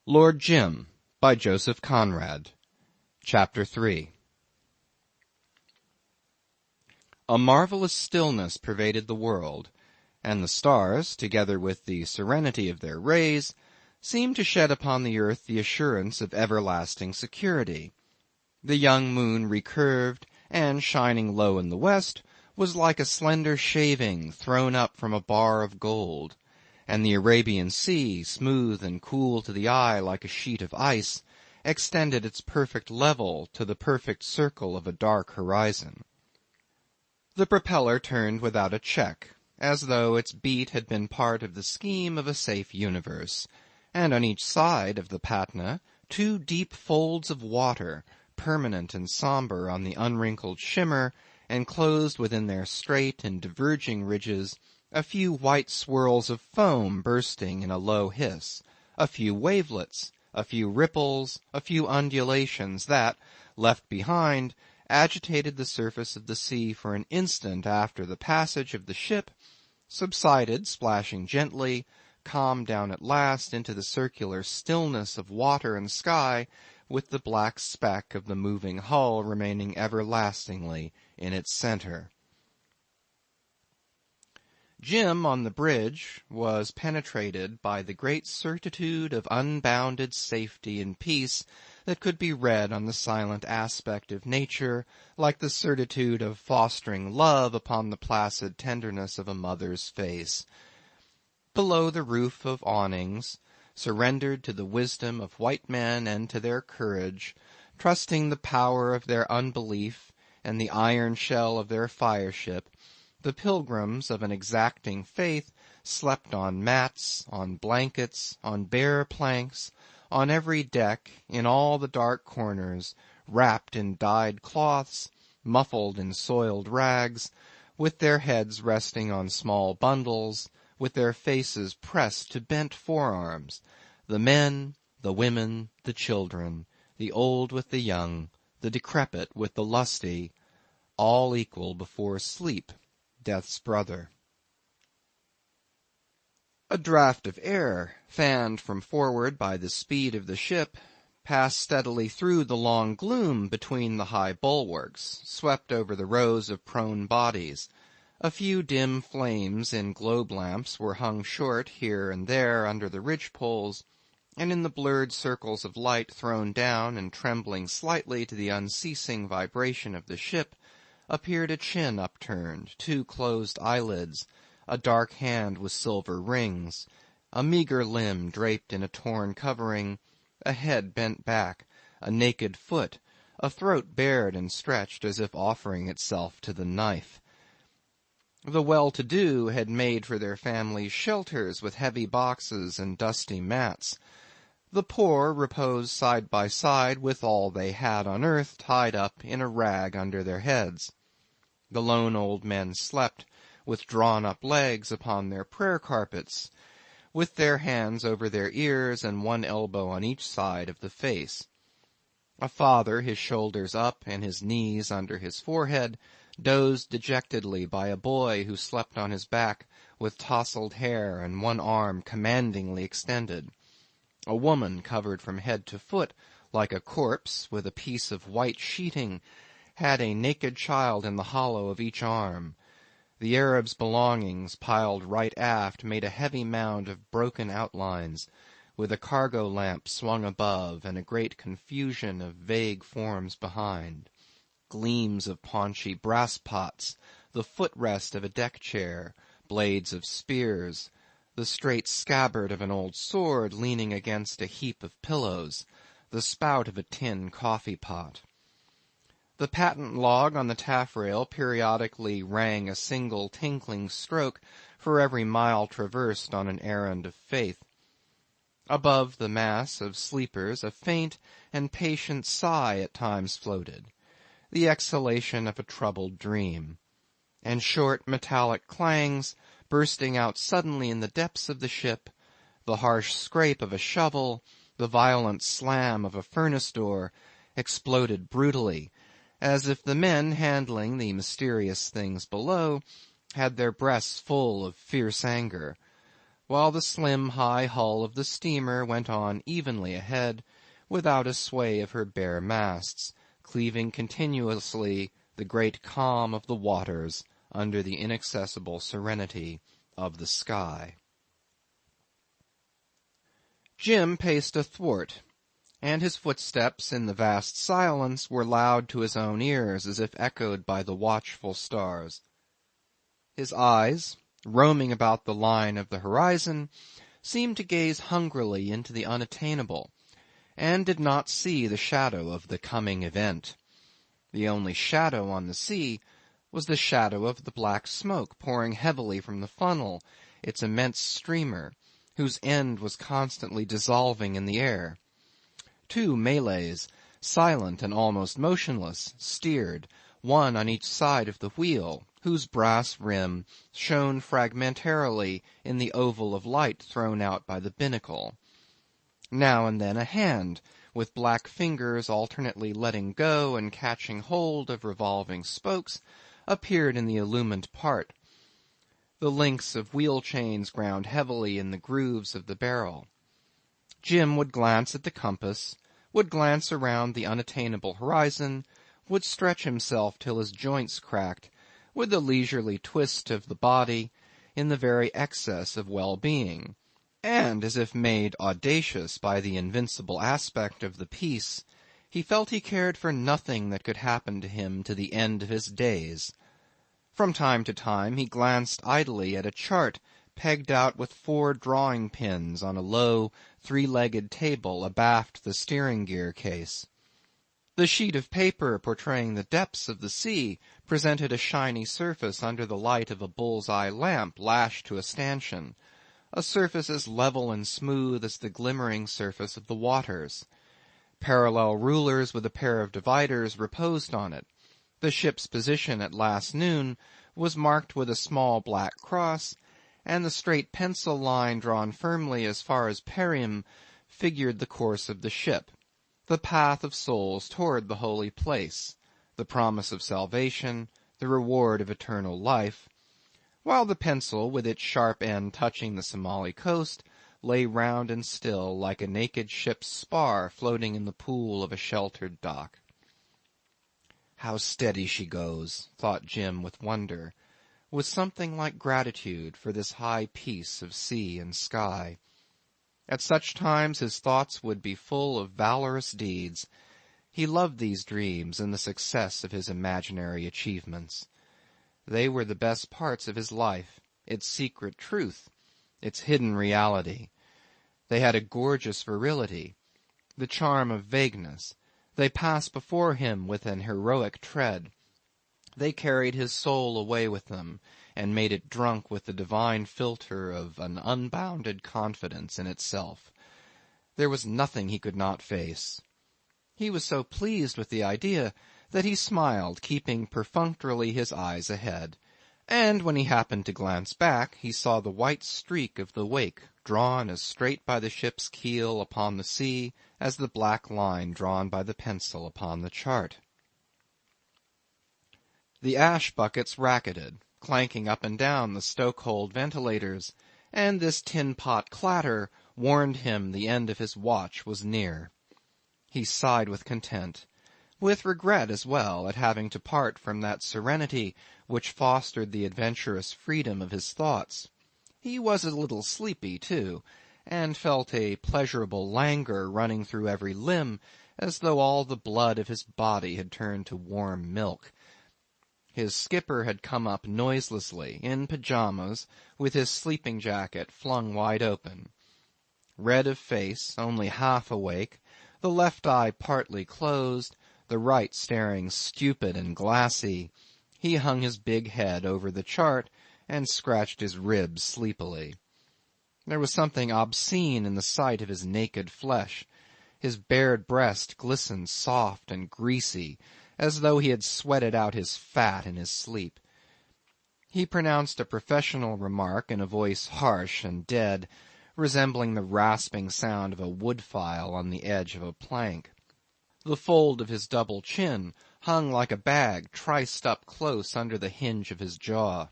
Lord Jim by Joseph Conrad. Chapter 3. A marvelous stillness pervaded the world, and the stars, together with the serenity of their rays, seemed to shed upon the earth the assurance of everlasting security. The young moon recurved, and shining low in the west, was like a slender shaving thrown up from a bar of gold, and the Arabian Sea, smooth and cool to the eye like a sheet of ice, extended its perfect level to the perfect circle of a dark horizon. The propeller turned without a check, as though its beat had been part of the scheme of a safe universe, and on each side of the Patna two deep folds of water, permanent and sombre on the unwrinkled shimmer, enclosed within their straight and diverging ridges a few white swirls of foam bursting in a low hiss, a few wavelets, a few ripples, a few undulations that, left behind, agitated the surface of the sea for an instant after the passage of the ship, subsided splashing gently, calmed down at last into the circular stillness of water and sky, with the black speck of the moving hull remaining everlastingly in its centre. Jim on the bridge was penetrated by the great certitude of unbounded safety and peace that could be read on the silent aspect of nature, like the certitude of fostering love upon the placid tenderness of a mother's face. Below the roof of awnings, surrendered to the wisdom of white men and to their courage, trusting the power of their unbelief and the iron shell of their fire-ship, the pilgrims of an exacting faith slept on mats, on blankets, on bare planks, on every deck, in all the dark corners, wrapped in dyed cloths, muffled in soiled rags, with their heads resting on small bundles, with their faces pressed to bent forearms, the men, the women, the children, the old with the young, the decrepit with the lusty, all equal before sleep, death's brother. A draught of air, fanned from forward by the speed of the ship, passed steadily through the long gloom between the high bulwarks, swept over the rows of prone bodies. A few dim flames in globe lamps were hung short here and there under the ridge-poles, and in the blurred circles of light thrown down and trembling slightly to the unceasing vibration of the ship, appeared a chin upturned, two closed eyelids, a dark hand with silver rings, a meagre limb draped in a torn covering, a head bent back, a naked foot, a throat bared and stretched as if offering itself to the knife. The well-to-do had made for their families shelters with heavy boxes and dusty mats. The poor reposed side by side with all they had on earth tied up in a rag under their heads. The lone old men slept, with drawn-up legs upon their prayer carpets, with their hands over their ears and one elbow on each side of the face. A father, his shoulders up and his knees under his forehead, dozed dejectedly by a boy who slept on his back with tousled hair and one arm commandingly extended. A woman, covered from head to foot like a corpse with a piece of white sheeting, had a naked child in the hollow of each arm. The Arab's belongings, piled right aft, made a heavy mound of broken outlines, with a cargo lamp swung above and a great confusion of vague forms behind. Gleams of paunchy brass pots, the footrest of a deck-chair, blades of spears, the straight scabbard of an old sword leaning against a heap of pillows, the spout of a tin coffee-pot. The patent log on the taffrail periodically rang a single tinkling stroke for every mile traversed on an errand of faith. Above the mass of sleepers a faint and patient sigh at times floated, the exhalation of a troubled dream, and short metallic clangs, bursting out suddenly in the depths of the ship, the harsh scrape of a shovel, the violent slam of a furnace door, exploded brutally, as if the men handling the mysterious things below had their breasts full of fierce anger, while the slim high hull of the steamer went on evenly ahead, without a sway of her bare masts, cleaving continuously the great calm of the waters under the inaccessible serenity of the sky. Jim paced athwart, and his footsteps in the vast silence were loud to his own ears as if echoed by the watchful stars. His eyes, roaming about the line of the horizon, seemed to gaze hungrily into the unattainable, and did not see the shadow of the coming event. The only shadow on the sea was the shadow of the black smoke pouring heavily from the funnel, its immense streamer, whose end was constantly dissolving in the air. Two Malays, silent and almost motionless, steered, one on each side of the wheel, whose brass rim shone fragmentarily in the oval of light thrown out by the binnacle. Now and then a hand, with black fingers alternately letting go and catching hold of revolving spokes, appeared in the illumined part. The links of wheel chains ground heavily in the grooves of the barrel. Jim would glance at the compass, would glance around the unattainable horizon, would stretch himself till his joints cracked, with the leisurely twist of the body, in the very excess of well-being, and, as if made audacious by the invincible aspect of the piece, he felt he cared for nothing that could happen to him to the end of his days. From time to time he glanced idly at a chart pegged out with 4 drawing pins on a low, 3-legged table abaft the steering-gear case. The sheet of paper portraying the depths of the sea presented a shiny surface under the light of a bull's-eye lamp lashed to a stanchion, a surface as level and smooth as the glimmering surface of the waters. Parallel rulers with a pair of dividers reposed on it. The ship's position at last noon was marked with a small black cross, and the straight pencil line drawn firmly as far as Perim figured the course of the ship, the path of souls toward the holy place, the promise of salvation, the reward of eternal life, while the pencil, with its sharp end touching the Somali coast, lay round and still like a naked ship's spar floating in the pool of a sheltered dock. How steady she goes, thought Jim with wonder, with something like gratitude for this high peace of sea and sky. At such times his thoughts would be full of valorous deeds. He loved these dreams and the success of his imaginary achievements. They were the best parts of his life, its secret truth, its hidden reality. They had a gorgeous virility, the charm of vagueness. They passed before him with an heroic tread. They carried his soul away with them, and made it drunk with the divine philtre of an unbounded confidence in itself. There was nothing he could not face. He was so pleased with the idea that he smiled, keeping perfunctorily his eyes ahead, and when he happened to glance back, he saw the white streak of the wake drawn as straight by the ship's keel upon the sea as the black line drawn by the pencil upon the chart. The ash buckets racketed, clanking up and down the stokehold ventilators, and this tin-pot clatter warned him the end of his watch was near. He sighed with content, with regret as well at having to part from that serenity which fostered the adventurous freedom of his thoughts. He was a little sleepy, too, and felt a pleasurable languor running through every limb, as though all the blood of his body had turned to warm milk. His skipper had come up noiselessly, in pyjamas, with his sleeping jacket flung wide open. Red of face, only half awake, the left eye partly closed, the right staring stupid and glassy, he hung his big head over the chart and scratched his ribs sleepily. There was something obscene in the sight of his naked flesh. His bared breast glistened soft and greasy, as though he had sweated out his fat in his sleep. He pronounced a professional remark in a voice harsh and dead, resembling the rasping sound of a wood file on the edge of a plank. The fold of his double chin hung like a bag triced up close under the hinge of his jaw.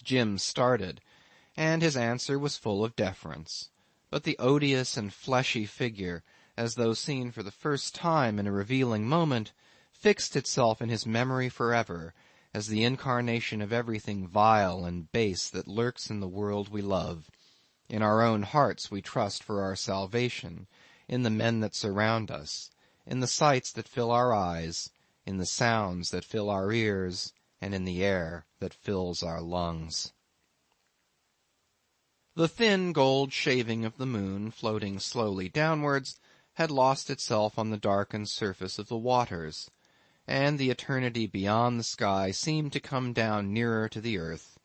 Jim started, and his answer was full of deference. But the odious and fleshy figure, as though seen for the first time in a revealing moment, fixed itself in his memory forever as the incarnation of everything vile and base that lurks in the world we love. In our own hearts we trust for our salvation, in the men that surround us, in the sights that fill our eyes, in the sounds that fill our ears, and in the air that fills our lungs. The thin gold shaving of the moon, floating slowly downwards, had lost itself on the darkened surface of the waters, and the eternity beyond the sky seemed to come down nearer to the earth,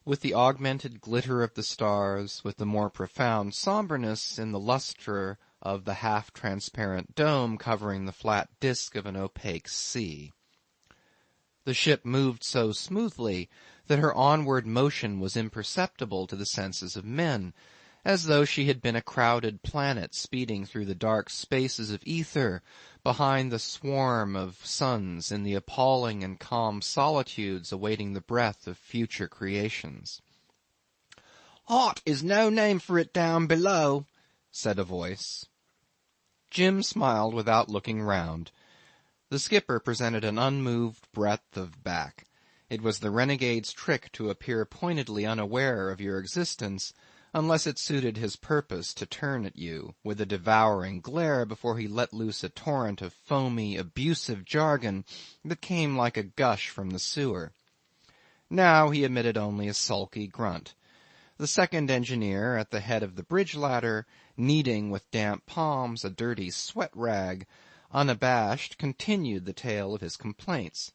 with the augmented glitter of the stars, with the more profound sombreness in the lustre of the half-transparent dome covering the flat disk of an opaque sea. The ship moved so smoothly that her onward motion was imperceptible to the senses of men, as though she had been a crowded planet speeding through the dark spaces of ether behind the swarm of suns in the appalling and calm solitudes awaiting the breath of future creations. "Hot is no name for it down below," said a voice. Jim smiled without looking round. The skipper presented an unmoved breadth of back. It was the renegade's trick to appear pointedly unaware of your existence, unless it suited his purpose to turn at you with a devouring glare before he let loose a torrent of foamy, abusive jargon that came like a gush from the sewer. Now he emitted only a sulky grunt. The second engineer, at the head of the bridge ladder, kneading with damp palms a dirty sweat rag, unabashed, continued the tale of his complaints.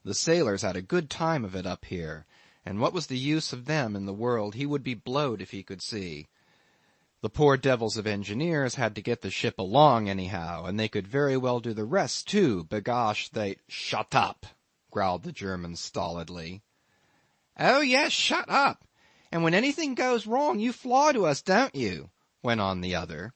The sailors had a good time of it up here, and what was the use of them in the world he would be blowed if he could see. The poor devils of engineers had to get the ship along anyhow, and they could very well do the rest too, b'gosh, they— "Shut up," growled the German stolidly. "Oh yes, shut up. And when anything goes wrong you fly to us, don't you?" went on the other.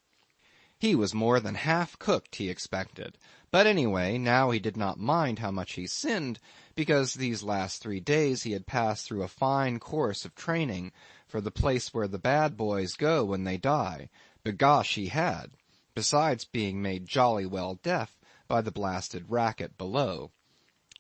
He was more than half cooked, he expected, but anyway, now he did not mind how much he sinned, because these last 3 days he had passed through a fine course of training for the place where the bad boys go when they die. B'gosh, he had, besides being made jolly well deaf by the blasted racket below.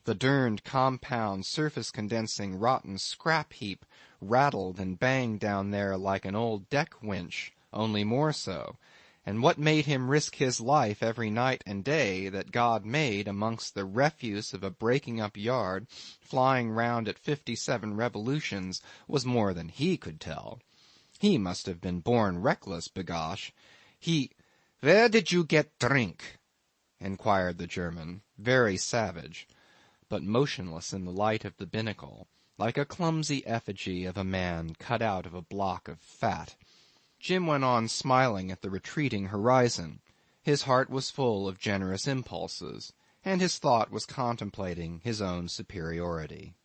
The derned compound surface-condensing rotten scrap heap rattled and banged down there like an old deck winch, only more so. And what made him risk his life every night and day that God made amongst the refuse of a breaking-up yard flying round at 57 revolutions was more than he could tell. He must have been born reckless, b'gosh. "Where did you get drink?" inquired the German, very savage, but motionless in the light of the binnacle, like a clumsy effigy of a man cut out of a block of fat. Jim went on smiling at the retreating horizon. His heart was full of generous impulses, and his thought was contemplating his own superiority.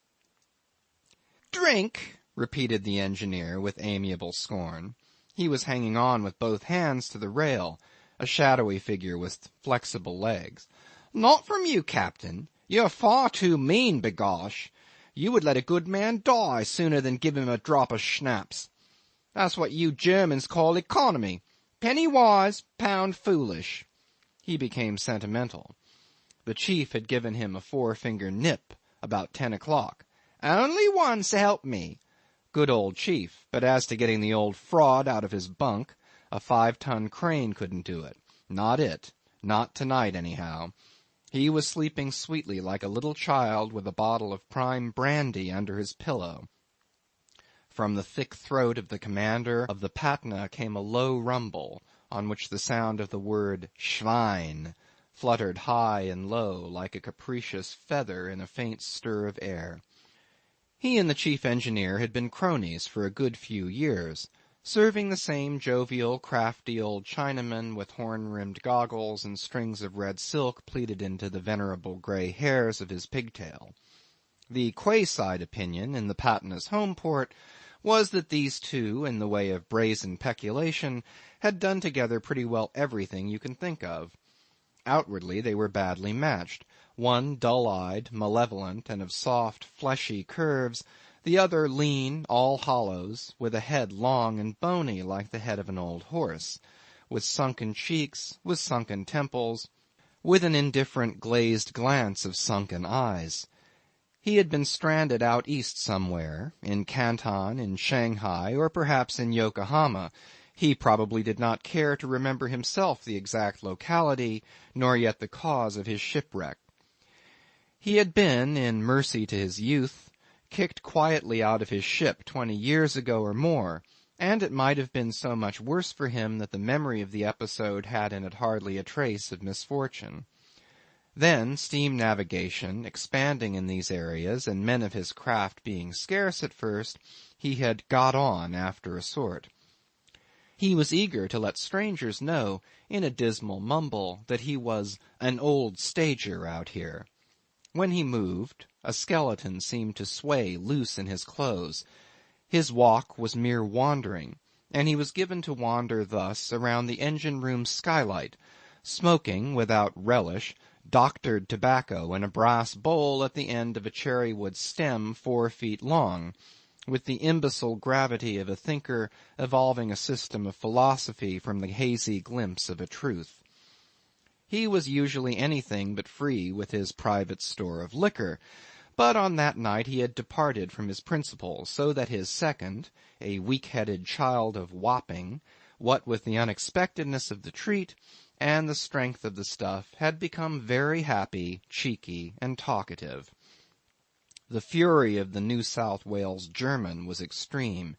"Drink?" repeated the engineer with amiable scorn. He was hanging on with both hands to the rail, a shadowy figure with flexible legs. "Not from you, Captain. You're far too mean, b'gosh. You would let a good man die sooner than give him a drop of schnapps. That's what you Germans call economy. Penny wise, pound foolish." He became sentimental. The chief had given him a forefinger nip about 10 o'clock. "Only one, so help me." Good old chief, but as to getting the old fraud out of his bunk, a 5-ton crane couldn't do it. Not it. Not tonight, anyhow. He was sleeping sweetly like a little child with a bottle of prime brandy under his pillow. From the thick throat of the commander of the Patna came a low rumble, on which the sound of the word Schwein fluttered high and low like a capricious feather in a faint stir of air. He and the chief engineer had been cronies for a good few years, serving the same jovial, crafty old Chinaman with horn-rimmed goggles and strings of red silk pleated into the venerable grey hairs of his pigtail. The quayside opinion in the Patna's home port was that these two, in the way of brazen peculation, had done together pretty well everything you can think of. Outwardly they were badly matched, one dull-eyed, malevolent, and of soft, fleshy curves, the other lean, all hollows, with a head long and bony like the head of an old horse, with sunken cheeks, with sunken temples, with an indifferent glazed glance of sunken eyes. He had been stranded out east somewhere, in Canton, in Shanghai, or perhaps in Yokohama. He probably did not care to remember himself the exact locality, nor yet the cause of his shipwreck. He had been, in mercy to his youth, kicked quietly out of his ship 20 years ago or more, and it might have been so much worse for him that the memory of the episode had in it hardly a trace of misfortune. Then, steam navigation expanding in these areas, and men of his craft being scarce at first, he had got on after a sort. He was eager to let strangers know, in a dismal mumble, that he was an old stager out here. When he moved, a skeleton seemed to sway loose in his clothes. His walk was mere wandering, and he was given to wander thus around the engine-room skylight, smoking, without relish, doctored tobacco in a brass bowl at the end of a cherry-wood stem 4 feet long, with the imbecile gravity of a thinker evolving a system of philosophy from the hazy glimpse of a truth. He was usually anything but free with his private store of liquor, but on that night he had departed from his principles, so that his second, a weak-headed child of Wapping, what with the unexpectedness of the treat and the strength of the stuff, had become very happy, cheeky, and talkative. The fury of the New South Wales German was extreme.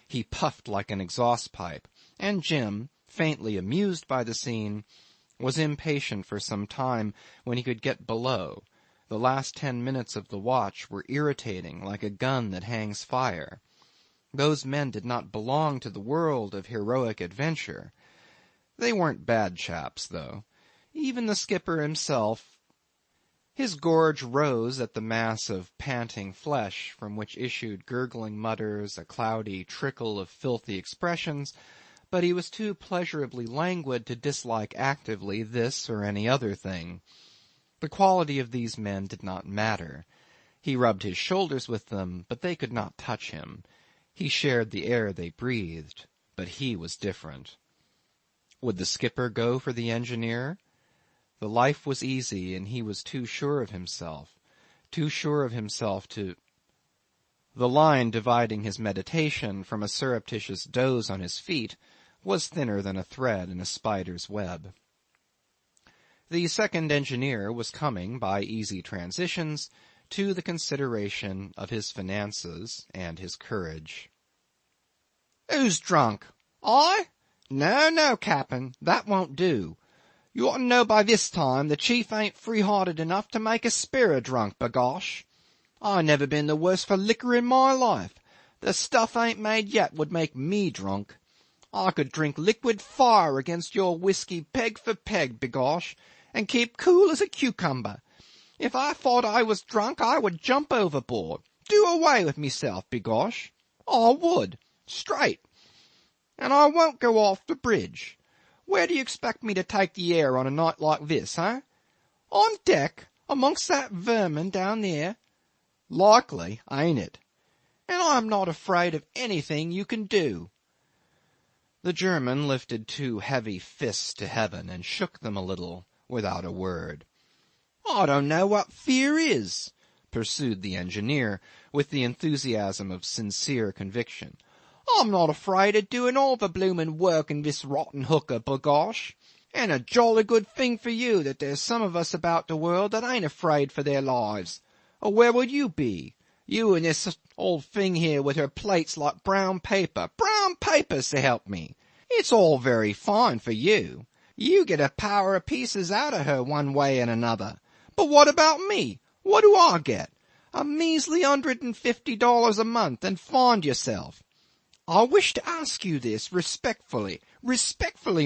He puffed like an exhaust pipe, and Jim, faintly amused by the scene, was impatient for some time when he could get below. The last 10 minutes of the watch were irritating like a gun that hangs fire. Those men did not belong to the world of heroic adventure. They weren't bad chaps, though. Even the skipper himself. His gorge rose at the mass of panting flesh, from which issued gurgling mutters, a cloudy trickle of filthy expressions, but he was too pleasurably languid to dislike actively this or any other thing. The quality of these men did not matter. He rubbed his shoulders with them, but they could not touch him. He shared the air they breathed, but he was different. Would the skipper go for the engineer? The life was easy, and he was too sure of himself to... The line dividing his meditation from a surreptitious doze on his feet was thinner than a thread in a spider's web. The second engineer was coming, by easy transitions, to the consideration of his finances and his courage. "Who's drunk? I? No, Cap'n, that won't do. You ought to know by this time the chief ain't free-hearted enough to make a sparrow drunk, b'gosh. I never been the worse for liquor in my life. The stuff ain't made yet would make me drunk. I could drink liquid fire against your whiskey peg for peg, b'gosh, and keep cool as a cucumber. If I thought I was drunk, I would jump overboard, do away with myself, b'gosh. I would, straight. And I won't go off the bridge. Where do you expect me to take the air on a night like this, eh? On deck, amongst that vermin down there? Likely, ain't it? And I'm not afraid of anything you can do." The German lifted 2 heavy fists to heaven and shook them a little, without a word. "I don't know what fear is," pursued the engineer, with the enthusiasm of sincere conviction. "I'm not afraid of doing all the bloomin' work in this rotten hooker, b'gosh. And a jolly good thing for you that there's some of us about the world that ain't afraid for their lives. Or where would you be? You and this old thing here with her plates like brown paper. Brown paper, so help me. It's all very fine for you. You get a power of pieces out of her one way and another. But what about me? What do I get? A measly $150 a month, and find yourself. I wish to ask you this respectfully,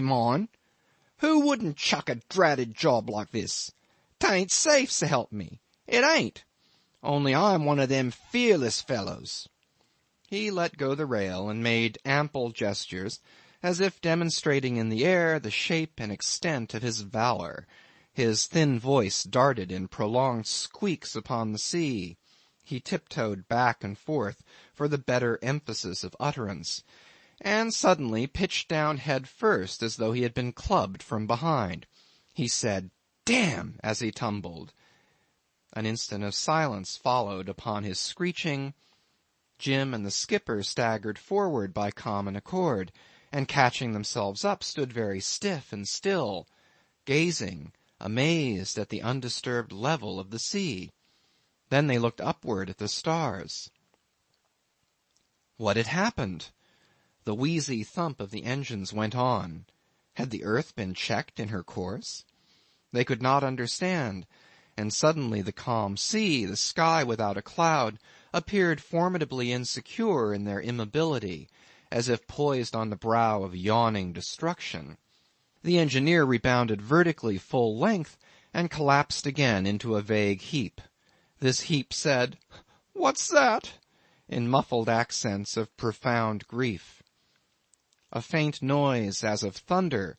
mind. Who wouldn't chuck a dratted job like this? 'Tain't safe, so help me. It ain't. Only I'm one of them fearless fellows." He let go the rail and made ample gestures, as if demonstrating in the air the shape and extent of his valour. His thin voice darted in prolonged squeaks upon the sea. He tiptoed back and forth for the better emphasis of utterance, and suddenly pitched down head first as though he had been clubbed from behind. He said, "Damn!" as he tumbled. An instant of silence followed upon his screeching. Jim and the skipper staggered forward by common accord, and catching themselves up stood very stiff and still, gazing, amazed at the undisturbed level of the sea. Then they looked upward at the stars. What had happened? The wheezy thump of the engines went on. Had the earth been checked in her course? They could not understand, and suddenly the calm sea, the sky without a cloud, appeared formidably insecure in their immobility, as if poised on the brow of yawning destruction. The engineer rebounded vertically full length and collapsed again into a vague heap. This heap said, "What's that?" in muffled accents of profound grief. A faint noise as of thunder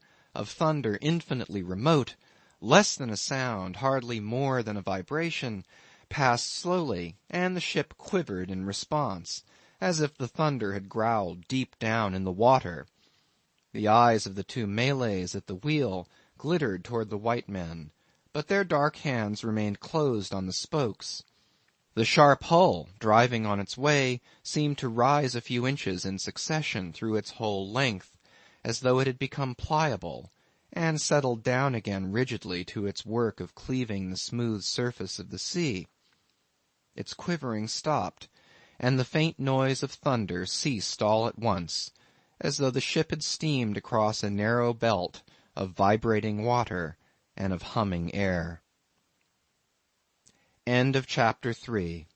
infinitely remote, less than a sound, hardly more than a vibration, passed slowly, and the ship quivered in response, as if the thunder had growled deep down in the water. The eyes of the two Malays at the wheel glittered toward the white men, but their dark hands remained closed on the spokes. The sharp hull, driving on its way, seemed to rise a few inches in succession through its whole length, as though it had become pliable, and settled down again rigidly to its work of cleaving the smooth surface of the sea. Its quivering stopped, and the faint noise of thunder ceased all at once, as though the ship had steamed across a narrow belt of vibrating water and of humming air. End of chapter 3.